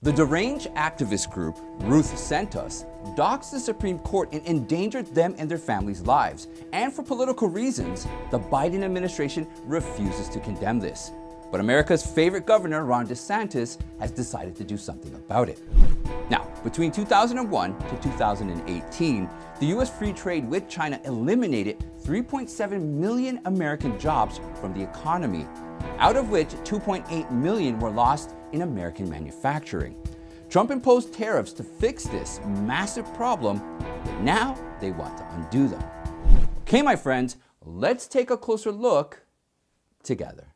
The deranged activist group Ruth sent us doxed the Supreme Court and endangered them and their families' lives. And for political reasons, the Biden administration refuses to condemn this. But America's favorite governor, Ron DeSantis, has decided to do something about it. Now, between 2001 to 2018, the U.S. free trade with China eliminated 3.7 million American jobs from the economy, out of which 2.8 million were lost in American manufacturing. Trump imposed tariffs to fix this massive problem, but now they want to undo them. Okay, my friends, let's take a closer look together.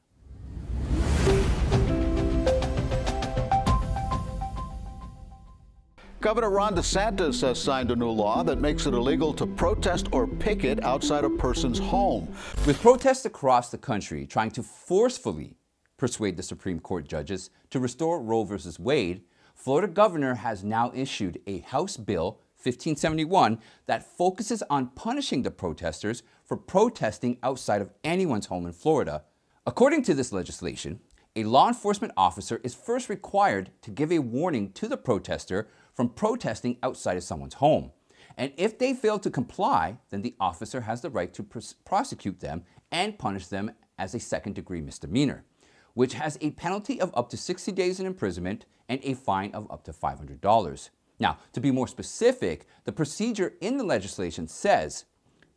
Governor Ron DeSantis has signed a new law that makes it illegal to protest or picket outside a person's home. With protests across the country trying to forcefully persuade the Supreme Court judges to restore Roe Vs Wade, Florida governor has now issued a House Bill 1571 that focuses on punishing the protesters for protesting outside of anyone's home in Florida. According to this legislation, a law enforcement officer is first required to give a warning to the protester from protesting outside of someone's home. And if they fail to comply, then the officer has the right to prosecute them and punish them as a second-degree misdemeanor, which has a penalty of up to 60 days in imprisonment and a fine of up to $500. Now, to be more specific, the procedure in the legislation says,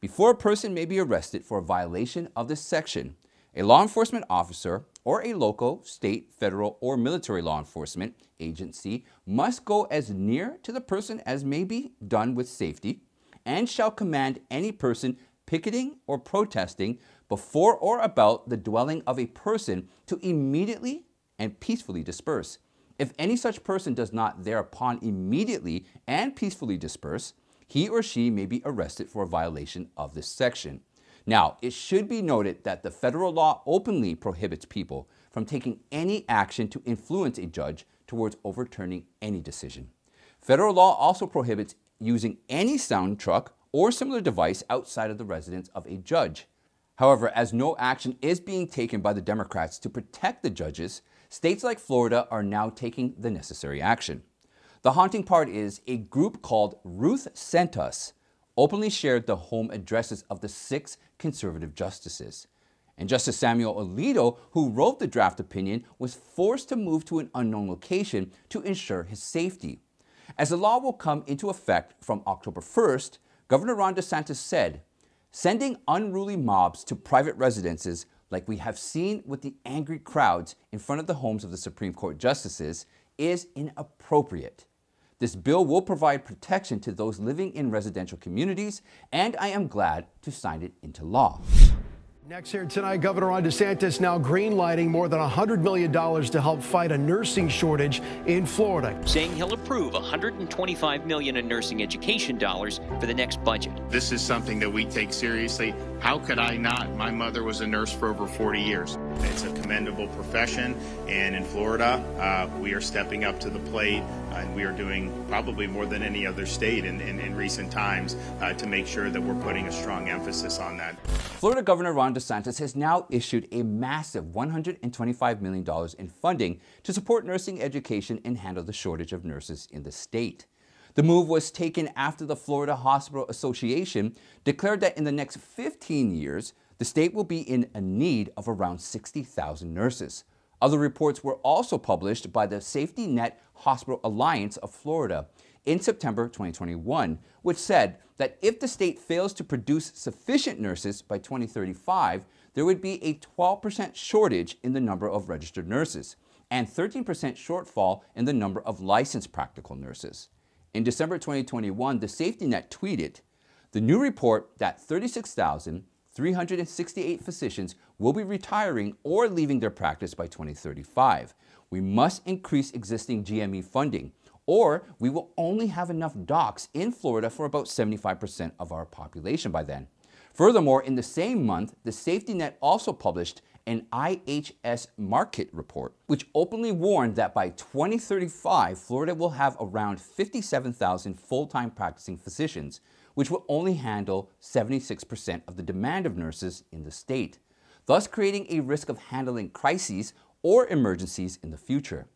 before a person may be arrested for a violation of this section, a law enforcement officer or a local, state, federal, or military law enforcement agency must go as near to the person as may be done with safety and shall command any person picketing or protesting before or about the dwelling of a person to immediately and peacefully disperse. If any such person does not thereupon immediately and peacefully disperse, he or she may be arrested for a violation of this section. Now, it should be noted that the federal law openly prohibits people from taking any action to influence a judge towards overturning any decision. Federal law also prohibits using any sound truck or similar device outside of the residence of a judge. However, as no action is being taken by the Democrats to protect the judges, states like Florida are now taking the necessary action. The haunting part is a group called Ruth Sent Us openly shared the home addresses of the 6 conservative justices. And Justice Samuel Alito, who wrote the draft opinion, was forced to move to an unknown location to ensure his safety. As the law will come into effect from October 1st, Governor Ron DeSantis said, sending unruly mobs to private residences like we have seen with the angry crowds in front of the homes of the Supreme Court justices is inappropriate. This bill will provide protection to those living in residential communities, and I am glad to sign it into law. Next here tonight, Governor Ron DeSantis now green-lighting more than $100 million to help fight a nursing shortage in Florida. Saying he'll approve $125 million in nursing education dollars for the next budget. This is something that we take seriously. How could I not? My mother was a nurse for over 40 years. It's a commendable profession, and in Florida, we are stepping up to the plate, and we are doing probably more than any other state in recent times to make sure that we're putting a strong emphasis on that. Florida Governor Ron DeSantis has now issued a massive $125 million in funding to support nursing education and handle the shortage of nurses in the state. The move was taken after the Florida Hospital Association declared that in the next 15 years, the state will be in a need of around 60,000 nurses. Other reports were also published by the Safety Net Hospital Alliance of Florida in September 2021, which said that if the state fails to produce sufficient nurses by 2035, there would be a 12% shortage in the number of registered nurses and 13% shortfall in the number of licensed practical nurses. In December 2021, the Safety Net tweeted, the new report that 36,368 physicians will be retiring or leaving their practice by 2035. We must increase existing GME funding, or we will only have enough docs in Florida for about 75% of our population by then. Furthermore, in the same month, the Safety Net also published an IHS Markit report, which openly warned that by 2035, Florida will have around 57,000 full-time practicing physicians, which will only handle 76% of the demand of nurses in the state, thus creating a risk of handling crises or emergencies in the future.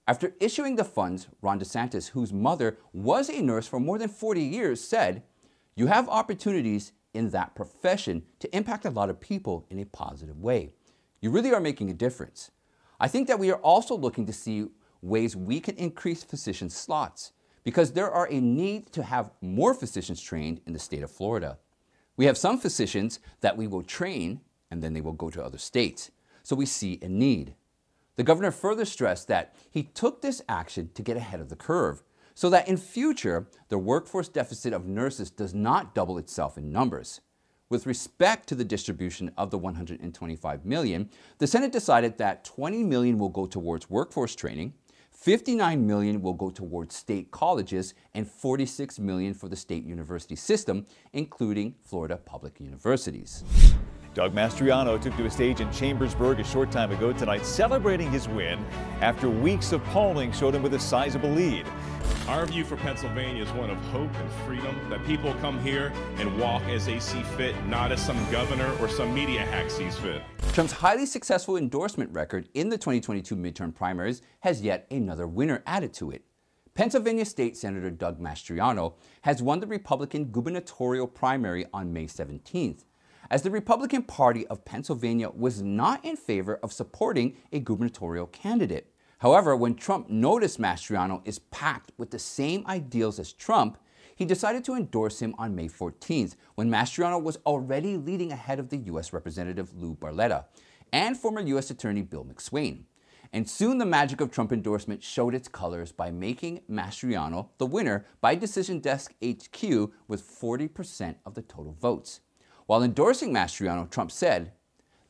After issuing the funds, Ron DeSantis, whose mother was a nurse for more than 40 years, said, "You have opportunities in that profession to impact a lot of people in a positive way. You really are making a difference. I think that we are also looking to see ways we can increase physician slots because there are a need to have more physicians trained in the state of Florida. We have some physicians that we will train and then they will go to other states. So we see a need." The governor further stressed that he took this action to get ahead of the curve so that in future, the workforce deficit of nurses does not double itself in numbers. With respect to the distribution of the $125 million, the Senate decided that $20 million will go towards workforce training, $59 million will go towards state colleges, and $46 million for the state university system, including Florida public universities. Doug Mastriano took to a stage in Chambersburg a short time ago tonight, celebrating his win after weeks of polling showed him with a sizable lead. Our view for Pennsylvania is one of hope and freedom, that people come here and walk as they see fit, not as some governor or some media hack sees fit. Trump's highly successful endorsement record in the 2022 midterm primaries has yet another winner added to it. Pennsylvania State Senator Doug Mastriano has won the Republican gubernatorial primary on May 17th, as the Republican Party of Pennsylvania was not in favor of supporting a gubernatorial candidate. However, when Trump noticed Mastriano is packed with the same ideals as Trump, he decided to endorse him on May 14th, when Mastriano was already leading ahead of the U.S. Representative Lou Barletta and former U.S. Attorney Bill McSwain. And soon the magic of Trump endorsement showed its colors by making Mastriano the winner by Decision Desk HQ with 40% of the total votes. While endorsing Mastriano, Trump said,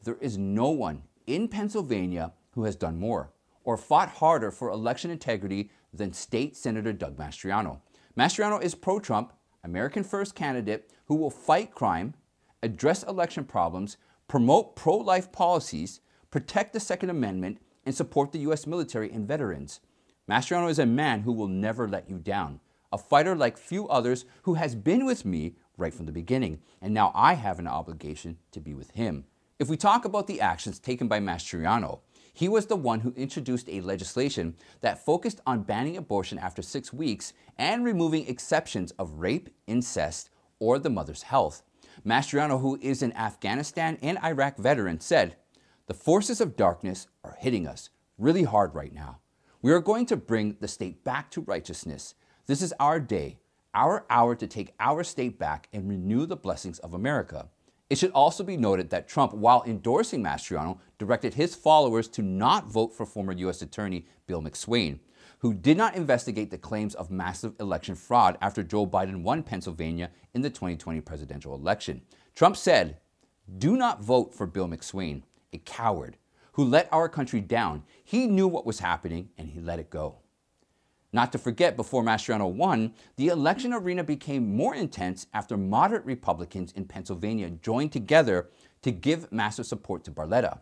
"There is no one in Pennsylvania who has done more or fought harder for election integrity than State Senator Doug Mastriano. Mastriano is pro-Trump, American First candidate who will fight crime, address election problems, promote pro-life policies, protect the Second Amendment, and support the U.S. military and veterans. Mastriano is a man who will never let you down, a fighter like few others who has been with me right from the beginning, and now I have an obligation to be with him." If we talk about the actions taken by Mastriano, he was the one who introduced a legislation that focused on banning abortion after 6 weeks and removing exceptions of rape, incest, or the mother's health. Mastriano, who is an Afghanistan and Iraq veteran, said, "The forces of darkness are hitting us really hard right now. We are going to bring the state back to righteousness. This is our day, our hour to take our state back and renew the blessings of America." It should also be noted that Trump, while endorsing Mastriano, directed his followers to not vote for former U.S. Attorney Bill McSwain, who did not investigate the claims of massive election fraud after Joe Biden won Pennsylvania in the 2020 presidential election. Trump said, "Do not vote for Bill McSwain, a coward who let our country down. He knew what was happening and he let it go." Not to forget, before Mastriano won, the election arena became more intense after moderate Republicans in Pennsylvania joined together to give massive support to Barletta.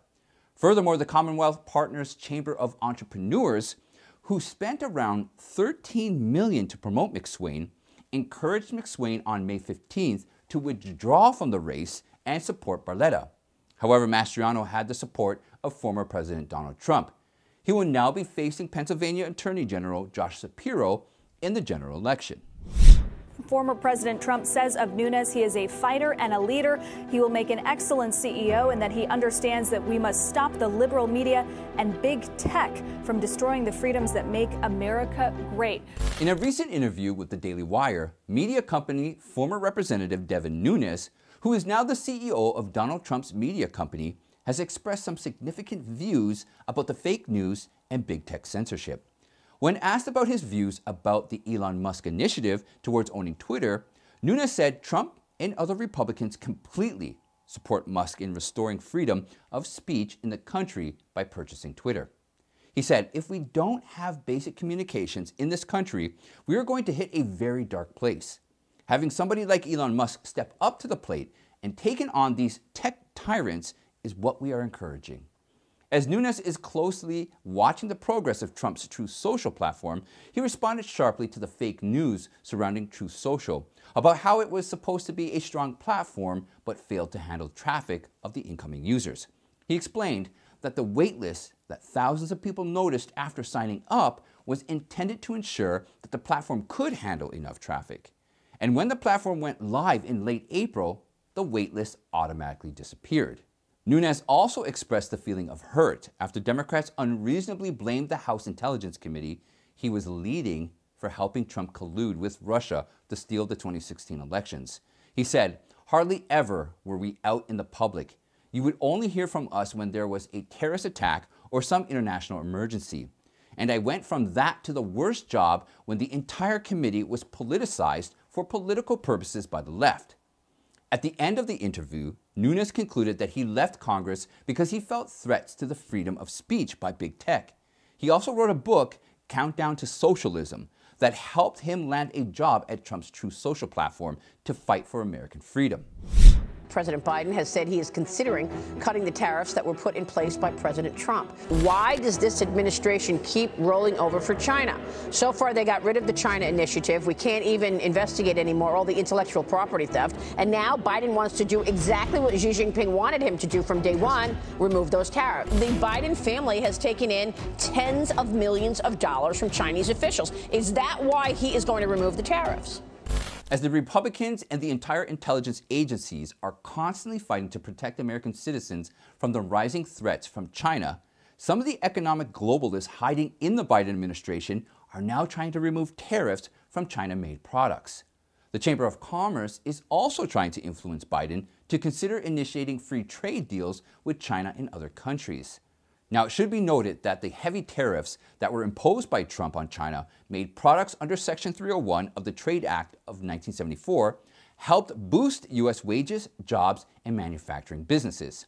Furthermore, the Commonwealth Partners Chamber of Entrepreneurs, who spent around $13 million to promote McSwain, encouraged McSwain on May 15th to withdraw from the race and support Barletta. However, Mastriano had the support of former President Donald Trump. He will now be facing Pennsylvania Attorney General Josh Shapiro in the general election. Former President Trump says of Nunes he is a fighter and a leader. He will make an excellent CEO and that he understands that we must stop the liberal media and big tech from destroying the freedoms that make America great. In a recent interview with the Daily Wire, media company former Representative Devin Nunes, who is now the CEO of Donald Trump's media company, has expressed some significant views about the fake news and big tech censorship. When asked about his views about the Elon Musk initiative towards owning Twitter, Nunes said Trump and other Republicans completely support Musk in restoring freedom of speech in the country by purchasing Twitter. He said, "If we don't have basic communications in this country, we are going to hit a very dark place. Having somebody like Elon Musk step up to the plate and taken on these tech tyrants is what we are encouraging." As Nunes is closely watching the progress of Trump's Truth Social platform, he responded sharply to the fake news surrounding Truth Social about how it was supposed to be a strong platform but failed to handle traffic of the incoming users. He explained that the waitlist that thousands of people noticed after signing up was intended to ensure that the platform could handle enough traffic. And when the platform went live in late April, the waitlist automatically disappeared. Nunes also expressed the feeling of hurt after Democrats unreasonably blamed the House Intelligence Committee he was leading for helping Trump collude with Russia to steal the 2016 elections. He said, "Hardly ever were we out in the public. You would only hear from us when there was a terrorist attack or some international emergency. And I went from that to the worst job when the entire committee was politicized for political purposes by the left." At the end of the interview, Nunes concluded that he left Congress because he felt threats to the freedom of speech by big tech. He also wrote a book, Countdown to Socialism, that helped him land a job at Trump's Truth Social platform to fight for American freedom. President Biden has said he is considering cutting the tariffs that were put in place by President Trump. Why does this administration keep rolling over for China? So far, they got rid of the China initiative. We can't even investigate anymore all the intellectual property theft. And now Biden wants to do exactly what Xi Jinping wanted him to do from day one, remove those tariffs. The Biden family has taken in tens of millions of dollars from Chinese officials. Is that why he is going to remove the tariffs? As the Republicans and the entire intelligence agencies are constantly fighting to protect American citizens from the rising threats from China, some of the economic globalists hiding in the Biden administration are now trying to remove tariffs from China-made products. The Chamber of Commerce is also trying to influence Biden to consider initiating free trade deals with China and other countries. Now, it should be noted that the heavy tariffs that were imposed by Trump on China made products under Section 301 of the Trade Act of 1974 helped boost U.S. wages, jobs, and manufacturing businesses.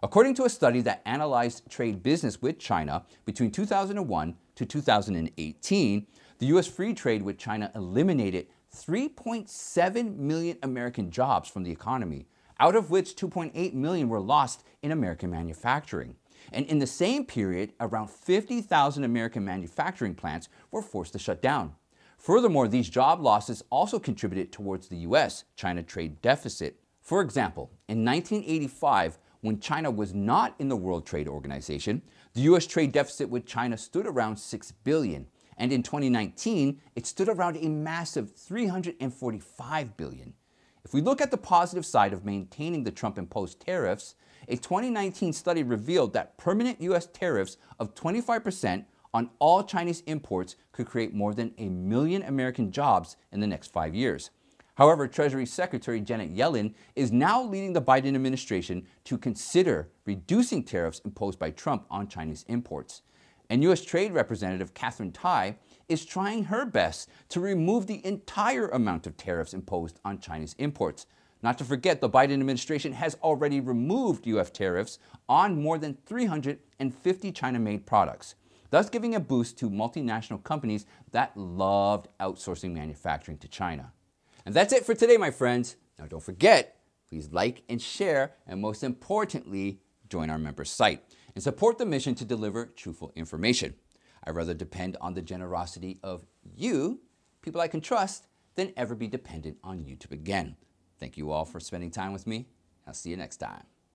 According to a study that analyzed trade business with China between 2001 to 2018, the U.S. free trade with China eliminated 3.7 million American jobs from the economy, out of which 2.8 million were lost in American manufacturing. And in the same period, around 50,000 American manufacturing plants were forced to shut down. Furthermore, these job losses also contributed towards the U.S.-China trade deficit. For example, in 1985, when China was not in the World Trade Organization, the U.S. trade deficit with China stood around $6 billion. And in 2019, it stood around a massive $345 billion. If we look at the positive side of maintaining the Trump-imposed tariffs, a 2019 study revealed that permanent U.S. tariffs of 25% on all Chinese imports could create more than 1 million American jobs in the next 5 years. However, Treasury Secretary Janet Yellen is now leading the Biden administration to consider reducing tariffs imposed by Trump on Chinese imports. And U.S. Trade Representative Katherine Tai is trying her best to remove the entire amount of tariffs imposed on Chinese imports. Not to forget, the Biden administration has already removed U.S. tariffs on more than 350 China-made products, thus giving a boost to multinational companies that loved outsourcing manufacturing to China. And that's it for today, my friends. Now don't forget, please like and share, and most importantly, join our member site and support the mission to deliver truthful information. I'd rather depend on the generosity of you, people I can trust, than ever be dependent on YouTube again. Thank you all for spending time with me. I'll see you next time.